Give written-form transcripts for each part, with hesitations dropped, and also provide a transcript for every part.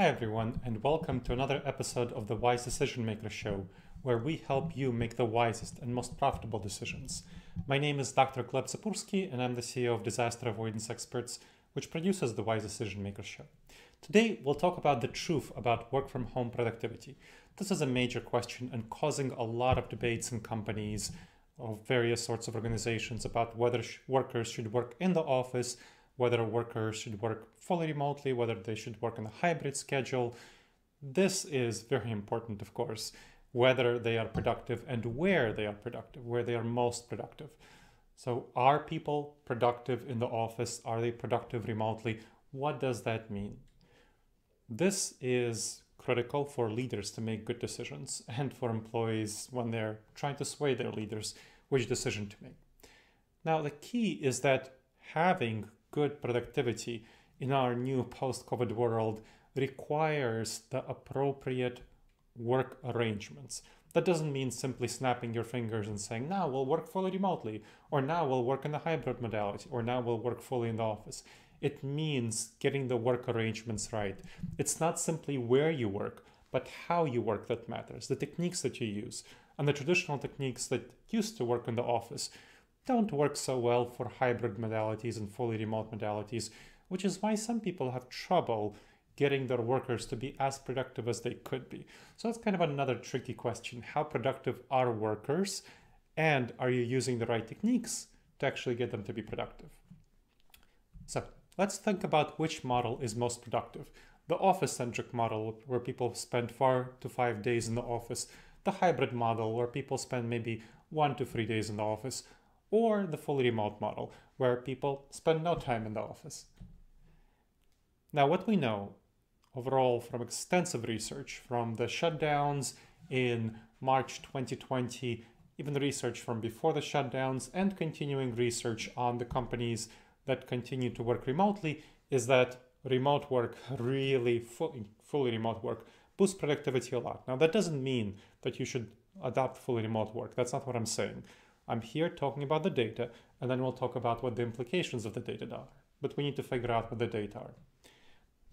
Hi everyone, and welcome to another episode of the Wise Decision Maker Show, where we help you make the wisest and most profitable decisions. My name is Dr. Gleb Tsipursky, and I'm the CEO of Disaster Avoidance Experts, which produces the Wise Decision Maker Show. Today, we'll talk about the truth about work from home productivity. This is a major question and causing a lot of debates in companies of various sorts of organizations about whether workers should work in the office, whether workers should work fully remotely, whether they should work on a hybrid schedule. This is very important, of course, whether they are productive and where they are productive, where they are most productive. So are people productive in the office? Are they productive remotely? What does that mean? This is critical for leaders to make good decisions and for employees when they're trying to sway their leaders which decision to make. Now, the key is that having good productivity in our new post-COVID world requires the appropriate work arrangements. That doesn't mean simply snapping your fingers and saying, now we'll work fully remotely, or now we'll work in a hybrid modality, or now we'll work fully in the office. It means getting the work arrangements right. It's not simply where you work, but how you work that matters, the techniques that you use. And the traditional techniques that used to work in the office don't work so well for hybrid modalities and fully remote modalities, which is why some people have trouble getting their workers to be as productive as they could be. So that's kind of another tricky question. How productive are workers, and are you using the right techniques to actually get them to be productive? So let's think about which model is most productive. The office-centric model, where people spend 4 to 5 days in the office, the hybrid model, where people spend maybe 1 to 3 days in the office, or the fully remote model, where people spend no time in the office. Now, what we know overall from extensive research, from the shutdowns in March 2020, even the research from before the shutdowns, and continuing research on the companies that continue to work remotely, is that remote work, really fully remote work, boosts productivity a lot. Now, that doesn't mean that you should adopt fully remote work. That's not what I'm saying. I'm here talking about the data, and then we'll talk about what the implications of the data are. But we need to figure out what the data are.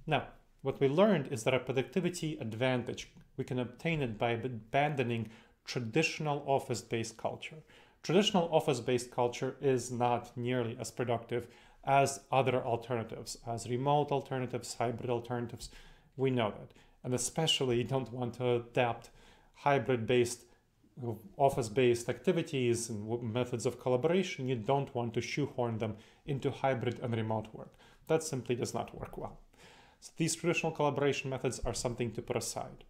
Now, what we learned is that a productivity advantage, we can obtain it by abandoning traditional office-based culture. Traditional office-based culture is not nearly as productive as other alternatives, as remote alternatives, hybrid alternatives. We know that. And especially you don't want to adapt hybrid-based office-based activities and methods of collaboration. You don't want to shoehorn them into hybrid and remote work. That simply does not work well. So these traditional collaboration methods are something to put aside.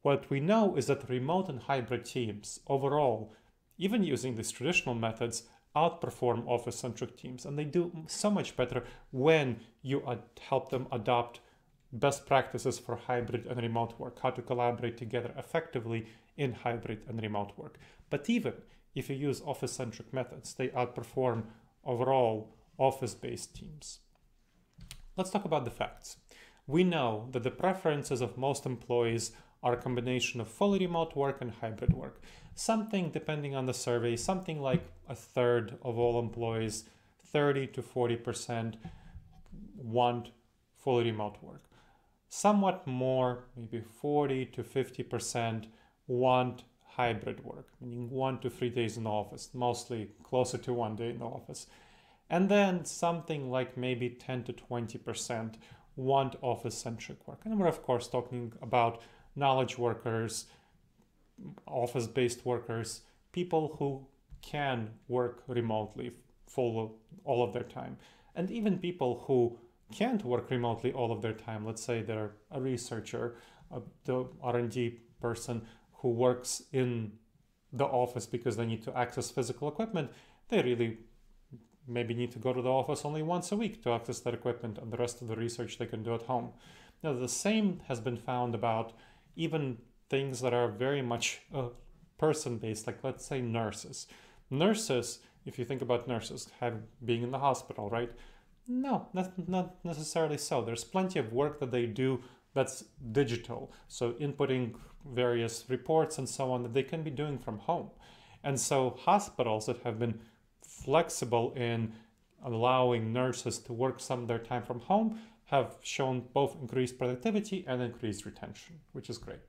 What we know is that remote and hybrid teams overall, even using these traditional methods, outperform office-centric teams, and they do so much better when you help them adopt best practices for hybrid and remote work, how to collaborate together effectively in hybrid and remote work. But even if you use office-centric methods, they outperform overall office-based teams. Let's talk about the facts. We know that the preferences of most employees are a combination of fully remote work and hybrid work. Something, depending on the survey, something like a third of all employees, 30 to 40%, want fully remote work. Somewhat more, maybe 40 to 50%, want hybrid work, meaning 1 to 3 days in the office, mostly closer to 1 day in the office. And then something like maybe 10 to 20% want office-centric work. And we're, of course, talking about knowledge workers, office-based workers, people who can work remotely all of their time. And even people who can't work remotely all of their time. Let's say they're a researcher, the R&D person who works in the office because they need to access physical equipment. They really maybe need to go to the office only once a week to access that equipment, and the rest of the research they can do at home. Now, the same has been found about even things that are very much person-based, like let's say nurses. Nurses, if you think about nurses, being in the hospital, right? No, not necessarily so. There's plenty of work that they do that's digital. So inputting various reports and so on that they can be doing from home. And so hospitals that have been flexible in allowing nurses to work some of their time from home have shown both increased productivity and increased retention, which is great.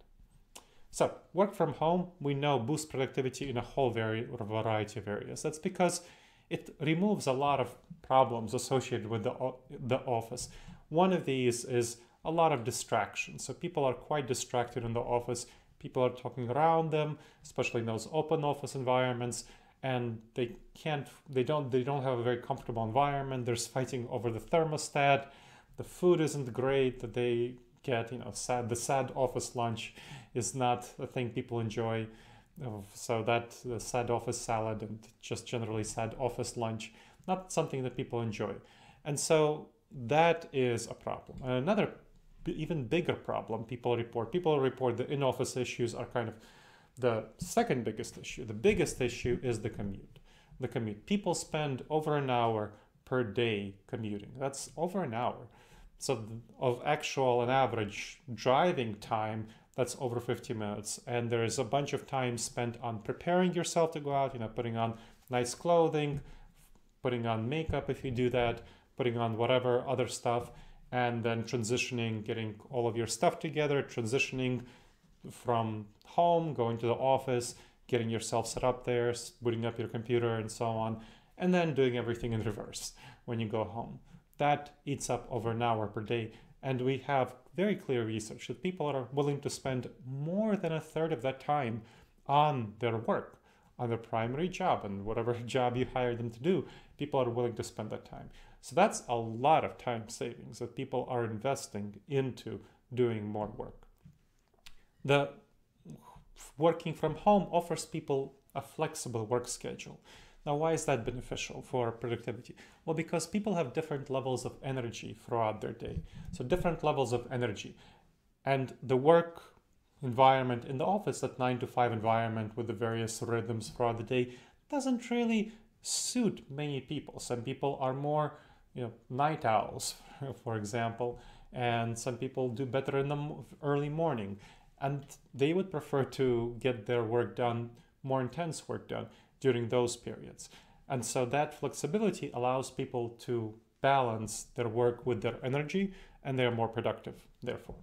So work from home, we know, boosts productivity in a whole variety of areas. That's because it removes a lot of problems associated with the office. One of these is a lot of distractions. So people are quite distracted in the office. People are talking around them, especially in those open office environments, and they don't have a very comfortable environment. There's fighting over the thermostat. The food isn't great that they get. The sad office lunch is not a thing people enjoy. So that the sad office salad and just generally sad office lunch, not something that people enjoy. And so that is a problem. And another even bigger problem people report the in-office issues are kind of the second biggest issue. The biggest issue is the commute. People spend over an hour per day commuting. That's over an hour. So of actual and average driving time, that's over 50 minutes. And there is a bunch of time spent on preparing yourself to go out, putting on nice clothing, putting on makeup if you do that, putting on whatever other stuff, and then transitioning, getting all of your stuff together, transitioning from home, going to the office, getting yourself set up there, booting up your computer and so on, and then doing everything in reverse when you go home. That eats up over an hour per day. And we have very clear research that people are willing to spend more than a third of that time on their work, on their primary job, and whatever job you hire them to do, people are willing to spend that time. So that's a lot of time savings that people are investing into doing more work. The working from home offers people a flexible work schedule. Now, why is that beneficial for productivity? Well, because people have different levels of energy throughout their day. So different levels of energy. And the work environment in the office, that 9 to 5 environment with the various rhythms throughout the day, doesn't really suit many people. Some people are more, night owls, for example, and some people do better in the early morning. And they would prefer to get their work done, more intense work done, during those periods. And so that flexibility allows people to balance their work with their energy, and they're more productive, therefore.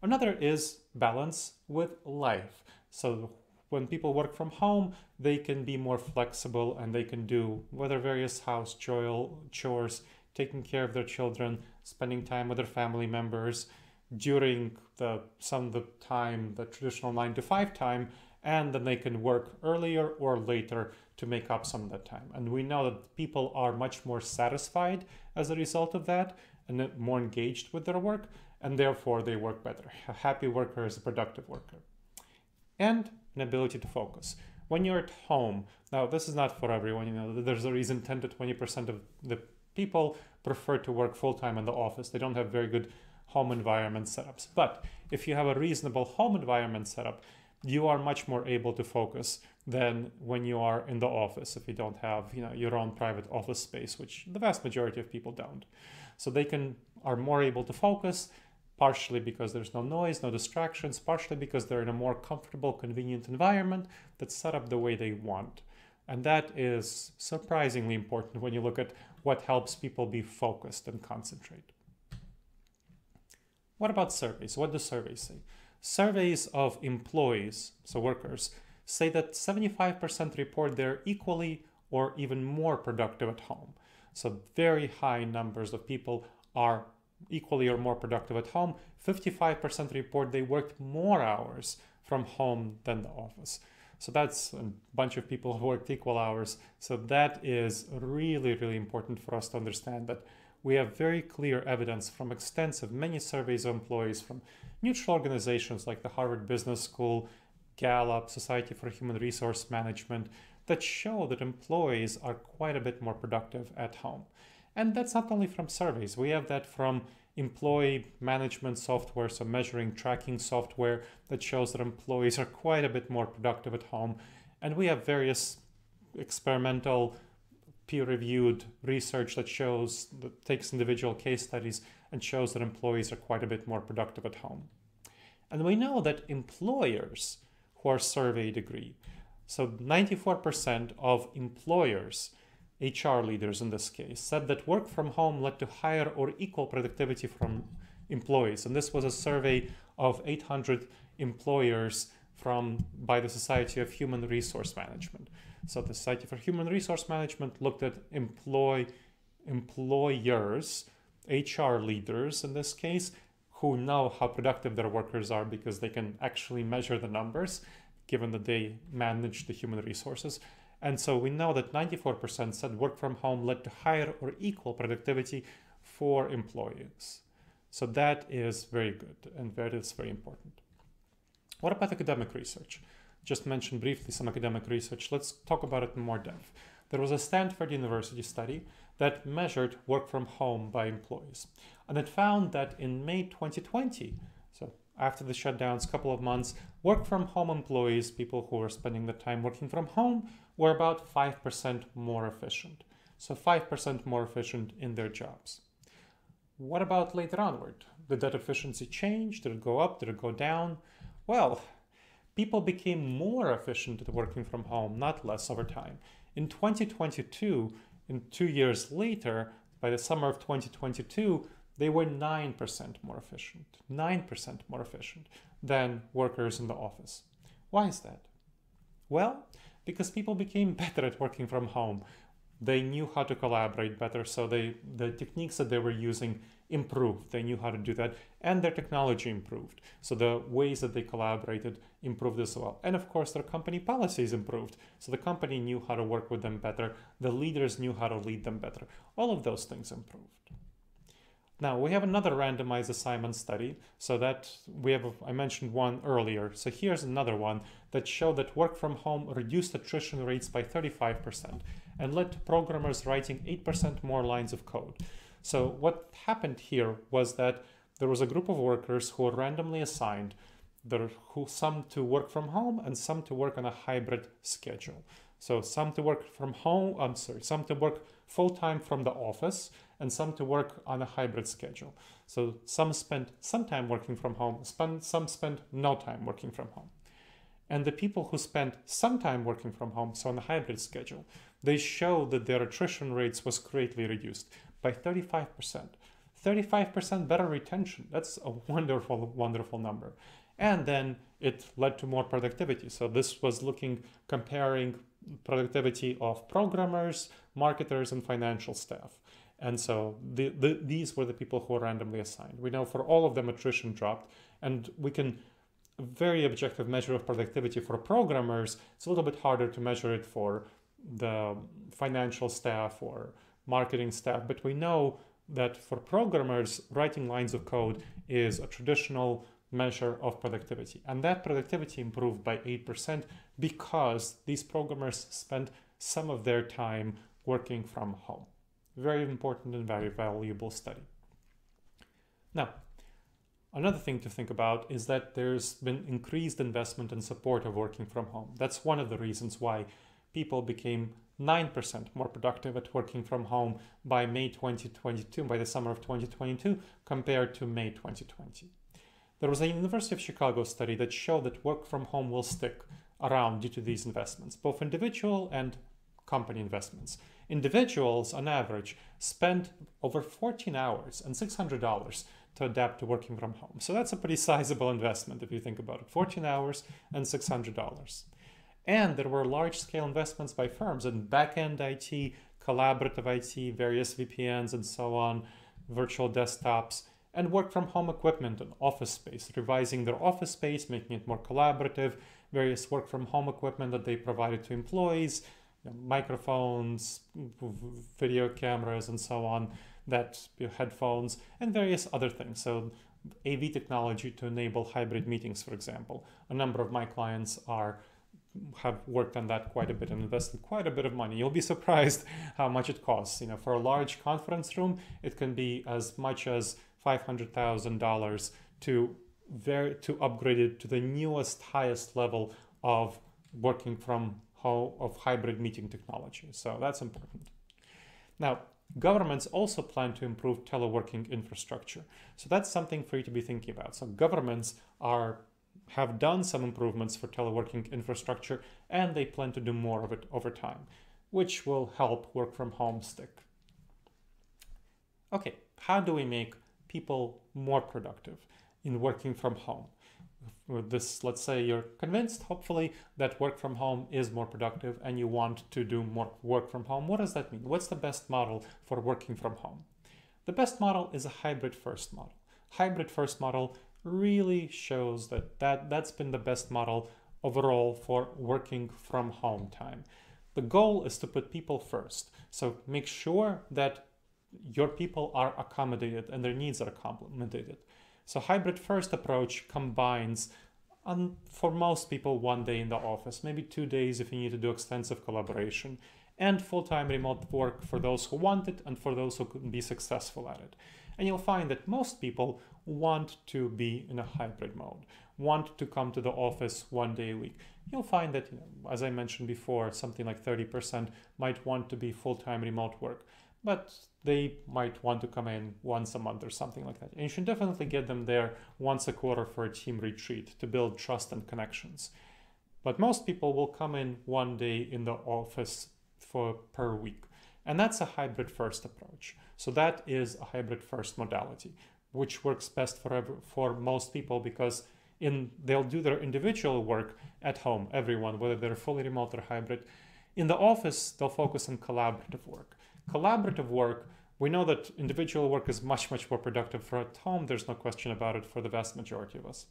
Another is balance with life. So when people work from home, they can be more flexible and they can do whether various house chores, taking care of their children, spending time with their family members during some of the time, the traditional 9 to 5 time, and then they can work earlier or later to make up some of that time. And we know that people are much more satisfied as a result of that and more engaged with their work, and therefore they work better. A happy worker is a productive worker. And an ability to focus. When you're at home, now this is not for everyone, there's a reason 10 to 20% of the people prefer to work full-time in the office. They don't have very good home environment setups. But if you have a reasonable home environment setup, you are much more able to focus than when you are in the office if you don't have your own private office space, which the vast majority of people don't. So they are more able to focus, partially because there's no noise, no distractions, partially because they're in a more comfortable, convenient environment that's set up the way they want. And that is surprisingly important when you look at what helps people be focused and concentrate. What about surveys? What do surveys say? Surveys of employees, so workers, say that 75% report they're equally or even more productive at home. So very high numbers of people are equally or more productive at home. 55% report they worked more hours from home than the office. So that's a bunch of people who worked equal hours. So that is really, really important for us to understand that we have very clear evidence from many surveys of employees from neutral organizations like the Harvard Business School, Gallup, Society for Human Resource Management, that show that employees are quite a bit more productive at home. And that's not only from surveys. We have that from employee management software, so measuring, tracking software that shows that employees are quite a bit more productive at home. And we have various experimental peer-reviewed research that takes individual case studies and shows that employees are quite a bit more productive at home. And we know that employers who are surveyed agree. So 94% of employers HR leaders in this case, said that work from home led to higher or equal productivity from employees. And this was a survey of 800 employers by the Society of Human Resource Management. So the Society for Human Resource Management looked at employers, HR leaders in this case, who know how productive their workers are because they can actually measure the numbers, given that they manage the human resources. And so we know that 94% said work from home led to higher or equal productivity for employees. So that is very good, and that is very important. What about academic research? Just mentioned briefly some academic research. Let's talk about it in more depth. There was a Stanford University study that measured work from home by employees. And it found that in May 2020, so after the shutdowns, couple of months, work from home employees, people who were spending the time working from home, were about 5% more efficient. So 5% more efficient in their jobs. What about later onward? Did that efficiency change? Did it go up? Did it go down? Well, people became more efficient at working from home, not less over time. In 2022, in 2 years later, by the summer of 2022, they were 9% more efficient, 9% more efficient than workers in the office. Why is that? Well, because people became better at working from home. They knew how to collaborate better, so the techniques that they were using improved. They knew how to do that, and their technology improved. So the ways that they collaborated improved as well. And of course, their company policies improved. So the company knew how to work with them better. The leaders knew how to lead them better. All of those things improved. Now, we have another randomized assignment study. So that I mentioned one earlier. So here's another one that showed that work from home reduced attrition rates by 35% and led to programmers writing 8% more lines of code. So what happened here was that there was a group of workers who were randomly assigned, some to work from home and some to work on a hybrid schedule. So some to work some to work full-time from the office and some to work on a hybrid schedule. So some spent some time working from home, some spent no time working from home. And the people who spent some time working from home, so on a hybrid schedule, they showed that their attrition rates was greatly reduced by 35%. 35% better retention. That's a wonderful, wonderful number. And then it led to more productivity. So this was comparing productivity of programmers, marketers, and financial staff. And so these were the people who were randomly assigned. We know for all of them attrition dropped, and we can very objective measure of productivity for programmers. It's a little bit harder to measure it for the financial staff or marketing staff, but we know that for programmers, writing lines of code is a traditional measure of productivity. And that productivity improved by 8% because these programmers spent some of their time working from home. Very important and very valuable study. Now, another thing to think about is that there's been increased investment and support of working from home. That's one of the reasons why people became 9% more productive at working from home by May 2022, by the summer of 2022, compared to May 2020. There was a University of Chicago study that showed that work from home will stick around due to these investments, both individual and company investments. Individuals, on average, spend over 14 hours and $600 to adapt to working from home. So that's a pretty sizable investment if you think about it, 14 hours and $600. And there were large-scale investments by firms in back-end IT, collaborative IT, various VPNs and so on, virtual desktops, and work-from-home equipment and office space, revising their office space, making it more collaborative, various work-from-home equipment that they provided to employees, microphones, video cameras, and so on, headphones, and various other things. So AV technology to enable hybrid meetings, for example. A number of my clients have worked on that quite a bit and invested quite a bit of money. You'll be surprised how much it costs. For a large conference room, it can be as much as $500,000 to upgrade it to the newest, highest level of working from home, of hybrid meeting technology. So that's important. Now, governments also plan to improve teleworking infrastructure. So that's something for you to be thinking about. So governments have done some improvements for teleworking infrastructure, and they plan to do more of it over time. which will help work from home stick. Okay, how do we make people more productive in working from home? With this, let's say you're convinced, hopefully, that work from home is more productive and you want to do more work from home. What does that mean? What's the best model for working from home? The best model is a hybrid first model. Hybrid first model really shows that's been the best model overall for working from home time. The goal is to put people first. So make sure that your people are accommodated and their needs are accommodated. So hybrid first approach combines, for most people, 1 day in the office, maybe 2 days if you need to do extensive collaboration, and full-time remote work for those who want it and for those who couldn't be successful at it. And you'll find that most people want to be in a hybrid mode, want to come to the office 1 day a week. You'll find that, as I mentioned before, something like 30% might want to be full-time remote work, but they might want to come in once a month or something like that. And you should definitely get them there once a quarter for a team retreat to build trust and connections. But most people will come in 1 day in the office per week. And that's a hybrid first approach. So that is a hybrid first modality, which works best for most people because they'll do their individual work at home, everyone, whether they're fully remote or hybrid. In the office, they'll focus on collaborative work. Collaborative work, we know that individual work is much, much more productive for at home. There's no question about it for the vast majority of us.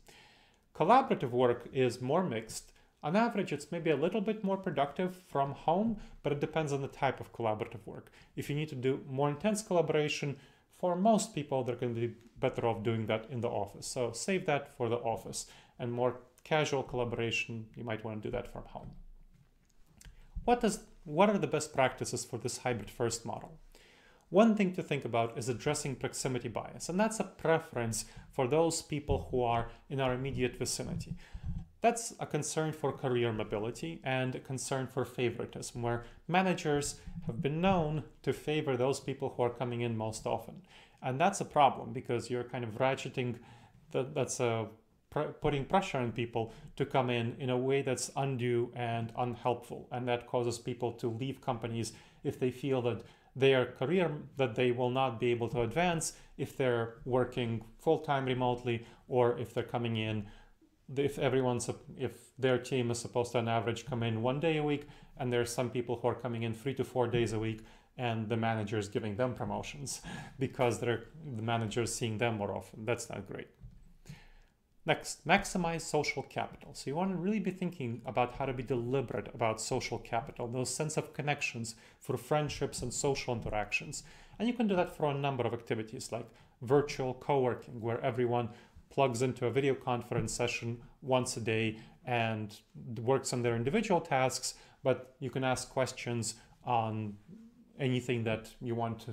Collaborative work is more mixed. On average, it's maybe a little bit more productive from home, but it depends on the type of collaborative work. If you need to do more intense collaboration, for most people, they're going to be better off doing that in the office. So save that for the office. And more casual collaboration, you might want to do that from home. What are the best practices for this hybrid first model? One thing to think about is addressing proximity bias, and that's a preference for those people who are in our immediate vicinity. That's a concern for career mobility and a concern for favoritism, where managers have been known to favor those people who are coming in most often. And that's a problem because you're kind of ratcheting, putting pressure on people to come in a way that's undue and unhelpful. And that causes people to leave companies if they feel that their career, that they will not be able to advance if they're working full-time remotely, or if they're coming in, if their team is supposed to on average come in 1 day a week, and there's some people who are coming in 3 to 4 days a week, and the manager is giving them promotions because the manager is seeing them more often. That's not great. Next, maximize social capital. So you want to really be thinking about how to be deliberate about social capital, those sense of connections for friendships and social interactions. And you can do that for a number of activities like virtual co-working, where everyone plugs into a video conference session once a day and works on their individual tasks, but you can ask questions on anything that you want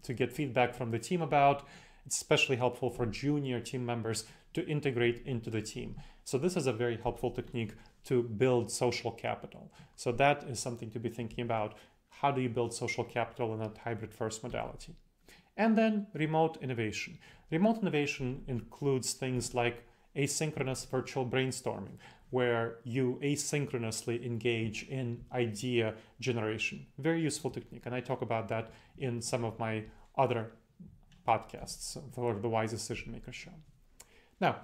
to get feedback from the team about. It's especially helpful for junior team members to integrate into the team. So this is a very helpful technique to build social capital. So that is something to be thinking about. How do you build social capital in a hybrid first modality? And then remote innovation. Remote innovation includes things like asynchronous virtual brainstorming, where you asynchronously engage in idea generation. Very useful technique. And I talk about that in some of my other podcasts for the Wise Decision Maker Show. Now,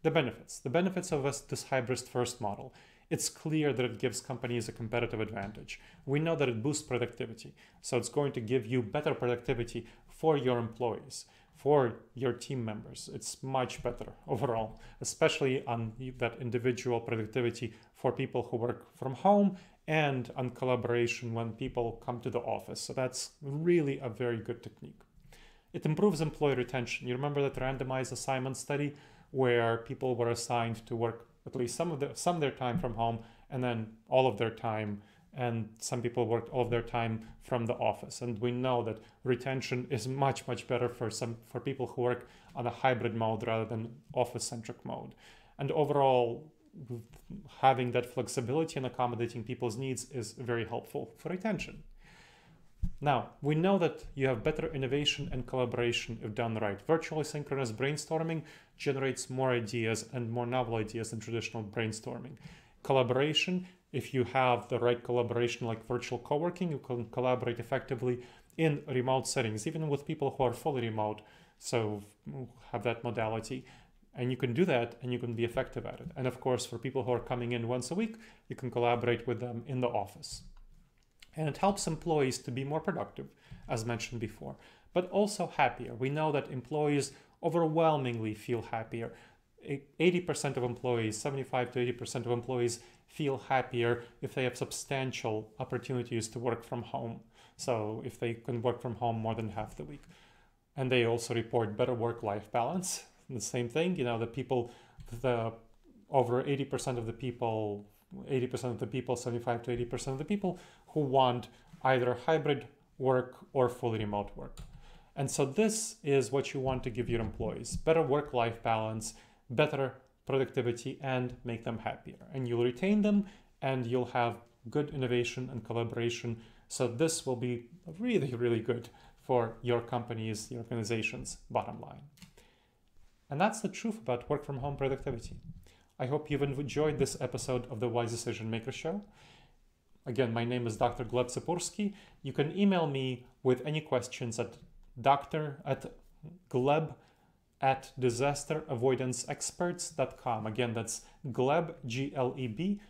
the benefits. The benefits of this hybrid first model. It's clear that it gives companies a competitive advantage. We know that it boosts productivity. So it's going to give you better productivity for your employees, for your team members. It's much better overall, especially on that individual productivity for people who work from home and on collaboration when people come to the office. So that's really a very good technique. It improves employee retention. You remember that randomized assignment study where people were assigned to work at least some of their time from home, and then all of their time, and some people worked all of their time from the office. And we know that retention is much, much better for people who work on a hybrid mode rather than office-centric mode. And overall, having that flexibility and accommodating people's needs is very helpful for retention. Now, we know that you have better innovation and collaboration if done right. Virtually synchronous brainstorming generates more ideas and more novel ideas than traditional brainstorming. Collaboration If you have the right collaboration like virtual co-working, you can collaborate effectively in remote settings, even with people who are fully remote, so have that modality. And you can do that and you can be effective at it. And of course, for people who are coming in once a week, you can collaborate with them in the office. And it helps employees to be more productive, as mentioned before, but also happier. We know that employees overwhelmingly feel happier. 80% of employees, 75 to 80% of employees feel happier if they have substantial opportunities to work from home. So if they can work from home more than half the week. And they also report better work-life balance. The same thing, over 80% of the people, 75 to 80% of the people who want either hybrid work or fully remote work. And so this is what you want to give your employees: better work-life balance, better productivity, and make them happier. And you'll retain them and you'll have good innovation and collaboration. So this will be really, really good for your company's, your organization's bottom line. And that's the truth about work from home productivity. I hope you've enjoyed this episode of the Wise Decision Maker Show. Again, my name is Dr. Gleb Tsipursky. You can email me with any questions at gleb@disasteravoidanceexperts.com. Again, that's Gleb, Gleb,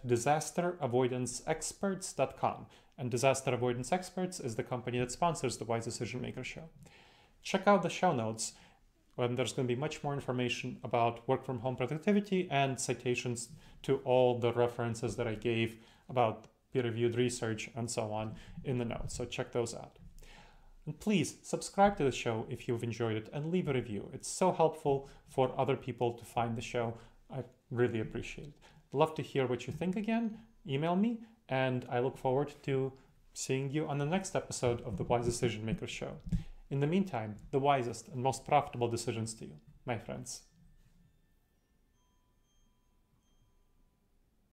@disasteravoidanceexperts.com. And Disaster Avoidance Experts is the company that sponsors the Wise Decision Maker Show. Check out the show notes, when there's going to be much more information about work from home productivity and citations to all the references that I gave about peer-reviewed research and so on in the notes. So check those out. And please subscribe to the show if you've enjoyed it and leave a review. It's so helpful for other people to find the show. I really appreciate it. Love to hear what you think again. Email me, and I look forward to seeing you on the next episode of the Wise Decision Maker Show. In the meantime, the wisest and most profitable decisions to you, my friends.